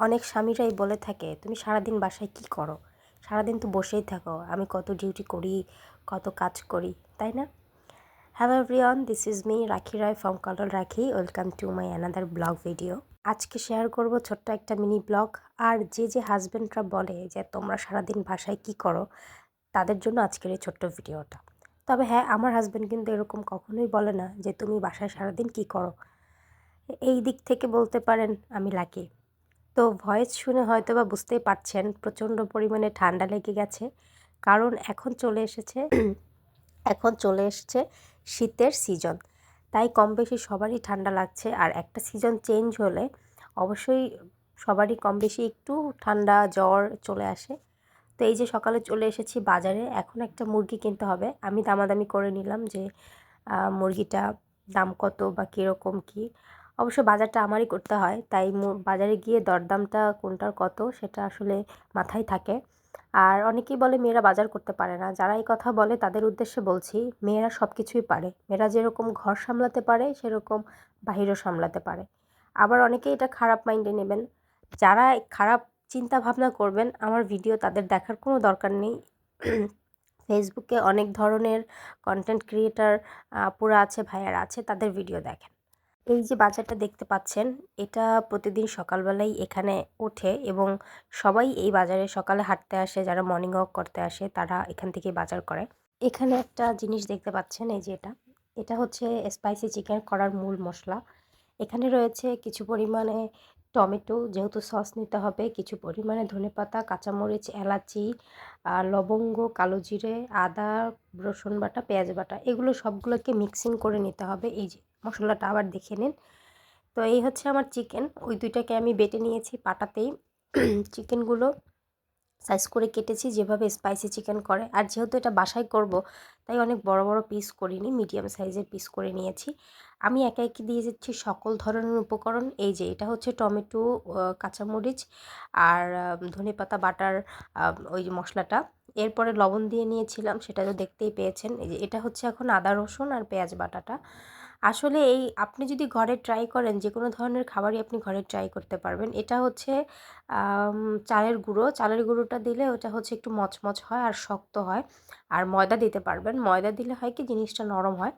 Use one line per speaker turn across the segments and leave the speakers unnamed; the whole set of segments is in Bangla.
অনেক স্বামীরাই বলে থাকে, তুমি সারাদিন বাসায় কি করো? সারাদিন তো বসেই থাকো, আমি কত ডিউটি করি, কত কাজ করি, তাই না? Hello everyone, this is me Rakhi Roy from colour রাখি। Welcome to my another blog video. আজকে শেয়ার করব ছোট্ট একটা মিনি ব্লগ। আর যে হাজব্যান্ডরা বলে যে তোমরা সারাদিন বাসায় কি করো, তাদের জন্য আজকের এই ছোট্ট ভিডিওটা। তবে হ্যাঁ, আমার হাজব্যান্ড কিন্তু এরকম কখনোই বলে না যে তুমি বাসায় সারাদিন কি করো। এই দিক থেকে বলতে পারেন আমি লাকি। তো ভয়েস শুনে হয়তো বা বুঝতেই পারছেন প্রচণ্ড পরিমাণে ঠান্ডা লেগে গেছে, কারণ এখন চলে এসছে শীতের সিজন। তাই কম বেশি সবারই ঠান্ডা লাগছে, আর একটা সিজন চেঞ্জ হলে অবশ্যই সবারই কম বেশি একটু ঠান্ডা জ্বর চলে আসে। তো এই যে সকালে চলে এসেছি বাজারে, এখন একটা মুরগি কিনতে হবে। আমি দামাদামি করে নিলাম যে মুরগিটা দাম কত বা কীরকম কী। অবশ্য বাজারটা আমারই করতে হয়, তাই বাজারে গিয়ে দরদামটা কোনটার কত সেটা আসলে মাথায় থাকে। আর অনেকেই বলে মেয়েরা বাজার করতে পারে না। যারা এই কথা বলে তাদের উদ্দেশ্যে বলছি, মেয়েরা সব কিছুই পারে। মেয়েরা যেরকম ঘর সামলাতে পারে সেরকম বাহিরও সামলাতে পারে। আবার অনেকেই এটা খারাপ মাইন্ডে নেবেন। যারা খারাপ চিন্তা ভাবনা করবেন, আমার ভিডিও তাদের দেখার কোনো দরকার নেই। ফেসবুকে অনেক ধরনের কন্টেন্ট ক্রিয়েটার আপুরা আছে, ভাইয়ারা আছে, তাদের ভিডিও দেখেন। এই যে বাজারটা দেখতে পাচ্ছেন, এটা প্রতিদিন সকালবেলাই এখানে ওঠে এবং সবাই এই বাজারে সকালে হাঁটতে আসে। যারা মর্নিং ওয়াক করতে আসে তারা এখান থেকে বাজার করে। এখানে একটা জিনিস দেখতে পাচ্ছেন, এই যে এটা হচ্ছে স্পাইসি চিকেন করার মূল মশলা। এখানে রয়েছে কিছু পরিমাণে টমেটো, যেহেতু সস নিতে হবে, কিছু পরিমাণে ধনেপাতা, কাঁচামরিচ, এলাচি, লবঙ্গ, কালো জিরে, আদা, রসুন বাটা, পেঁয়াজ বাটা, এগুলো সবগুলোকে মিক্সিং করে নিতে হবে। এই যে মশলাটা আবার দেখে নিন। তো এই হচ্ছে আমার চিকেন। ওই দুইটাকে আমি বেটে নিয়েছি পাটাতেই। চিকেনগুলো সাইজ করে কেটেছি যেভাবে স্পাইসি চিকেন করে। আর যেহেতু এটা বাসায় করব, তাই অনেক বড় বড় পিস করিনি, মিডিয়াম সাইজের পিস করে নিয়েছি। আমি একে একে দিয়ে দিচ্ছি সকল ধরনের উপকরণ। এই যে এটা হচ্ছে টমেটো, কাঁচামরিচ আর ধনেপাতা বাটার ওই যে মশলাটা। এরপরে লবণ দিয়ে নিয়েছিলাম, সেটা তো দেখতেই পেয়েছেন। এই যে এটা হচ্ছে এখন আদা রসুন আর পেঁয়াজ বাটাটা। আসলে এই আপনি যদি ঘরে ট্রাই করেন, যে কোনো ধরনের খাবারই আপনি ঘরে ট্রাই করতে পারবেন। এটা হচ্ছে চালের গুঁড়ো। চালের গুঁড়োটা দিলে ওটা হচ্ছে একটু মচমচ হয় আর শক্ত হয়। আর ময়দা দিতে পারবেন। ময়দা দিলে হয় কি, জিনিসটা নরম হয়।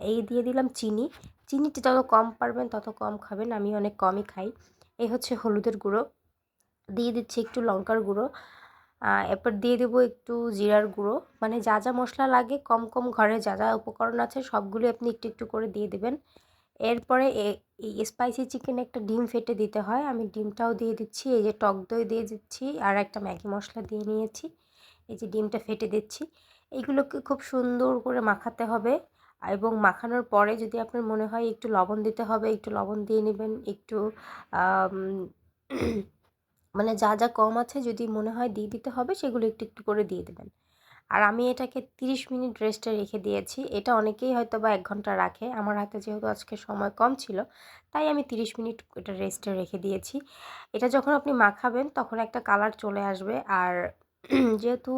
এই দিয়ে দিলাম চিনি। চিনিটা যত কম পারবেন তত কম খাবেন। আমি অনেক কমই খাই। এই হচ্ছে হলুদের গুঁড়ো। দিয়ে দিচ্ছি একটু লঙ্কার গুঁড়ো। এরপর দিয়ে দেবো একটু জিরার গুঁড়ো। মানে যা যা মশলা লাগে, কম কম ঘরে যা যা উপকরণ আছে সবগুলোই আপনি একটু একটু করে দিয়ে দেবেন। এরপরে এই স্পাইসি চিকেনে একটা ডিম ফেটে দিতে হয়, আমি ডিমটাও দিয়ে দিচ্ছি। এই যে টক দই দিয়ে দিচ্ছি, আর একটা ম্যাগি মশলা দিয়ে নিয়েছি। এই যে ডিমটা ফেটে দিচ্ছি। এইগুলোকে খুব সুন্দর করে মাখাতে হবে। এবং মাখানোর পরে যদি আপনার মনে হয় একটু লবণ দিতে হবে, একটু লবণ দিয়ে নেবেন। একটু আম মানে যা যা কম আছে যদি মনে হয় দিয়ে দিতে হবে, সেগুলো একটু একটু করে দিয়ে দেবেন। আর আমি এটাকে 30 মিনিট রেস্টে রেখে দিয়েছি। এটা অনেকেই হয়তো বা 1 ঘন্টা রাখে। আমার হাতে যেহেতু আজকে সময় কম ছিল, তাই আমি 30 মিনিট এটা রেস্টে রেখে দিয়েছি। এটা যখন আপনি মাখাবেন তখন একটা কালার চলে আসবে। আর যেহেতু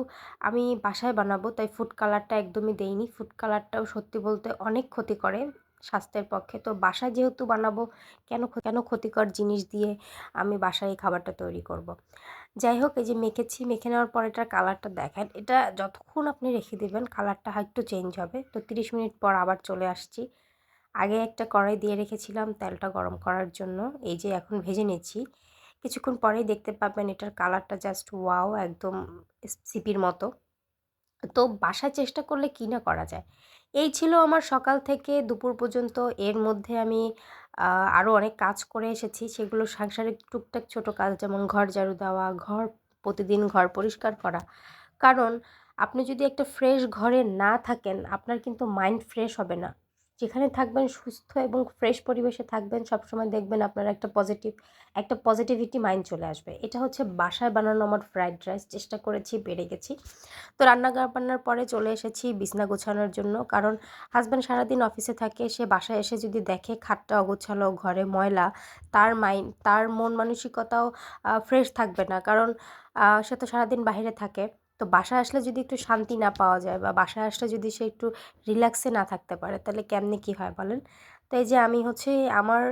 আমি বাসায় বানাবো, তাই ফুড কালারটা একদমই দেইনি। ফুড কালারটাও সত্যি বলতে অনেক ক্ষতি করে স্বাস্থ্যের পক্ষে। তো বাসায় যেহেতু বানাবো, কেন ক্ষতিকর জিনিস দিয়ে আমি বাসায় এই খাবারটা তৈরি করব। যাই হোক, এই যে মেখেছি, মেখে নেওয়ার পর এটার কালারটা দেখেন। এটা যতক্ষণ আপনি রেখে দেবেন কালারটা একটু চেঞ্জ হবে। তো 30 মিনিট পর আবার চলে আসছি। আগে একটা কড়াই দিয়ে রেখেছিলাম তেলটা গরম করার জন্য। এই যে এখন ভেজে নিচ্ছি। কিছুক্ষণ পরেই দেখতে পাবেন এটার কালারটা জাস্ট ওয়াও, একদম সিপির মতো। তো বাসায় চেষ্টা করলে কী না করা যায়। এই ছিল আমার সকাল থেকে দুপুর পর্যন্ত। এর মধ্যে আমি আরও অনেক কাজ করে এসেছি। সেগুলো সাংসারিক টুকটাক ছোটো কাজ, যেমন ঘর ঝাড়ু দেওয়া, প্রতিদিন ঘর পরিষ্কার করা। কারণ আপনি যদি একটা ফ্রেশ ঘরে না থাকেন, আপনার কিন্তু মাইন্ড ফ্রেশ হবে না। যেখানে থাকবেন সুস্থ এবং ফ্রেশ পরিবেশে থাকবেন, সবসময় দেখবেন আপনার একটা পজিটিভিটি মাইন্ড চলে আসবে। এটা হচ্ছে বাসায় বানানো আমার ফ্রাইড রাইস। চেষ্টা করেছি, পেরে গেছি। তো বান্নার পরে চলে এসেছি বিছনা গোছানোর জন্য। কারণ হাজব্যান্ড সারাদিন অফিসে থাকে, সে বাসায় এসে যদি দেখে খাটটা অগোছালো, ঘরে ময়লা, তার মন মানসিকতাও ফ্রেশ থাকবে না। কারণ সে তো সারাদিন বাহিরে থাকে। তো বাসায় আসলে যদি একটু শান্তি না পাওয়া যায়, বা বাসায় আসলে যদি সে একটু রিল্যাক্সে না থাকতে পারে, তাহলে কেমনে কী হয় বলেন? তো এই যে আমি হচ্ছে আমার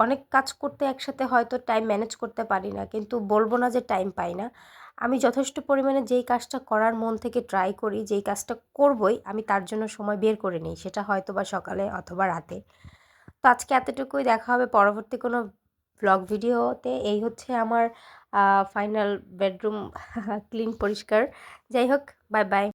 অনেক কাজ করতে একসাথে হয়তো টাইম ম্যানেজ করতে পারি না, কিন্তু বলবো না যে টাইম পাই না। আমি যথেষ্ট পরিমাণে যেই কাজটা করার মন থেকে ট্রাই করি, যেই কাজটা করবই, আমি তার জন্য সময় বের করে নিই। সেটা হয়তোবা সকালে অথবা রাতে। তো আজকে এতটুকুই। দেখা হবে পরবর্তী কোনো ব্লগ ভিডিওতে। এই হচ্ছে আমার ফাইনাল বেডরুম ক্লিন পরিষ্কার। যাই হোক, বাই বাই।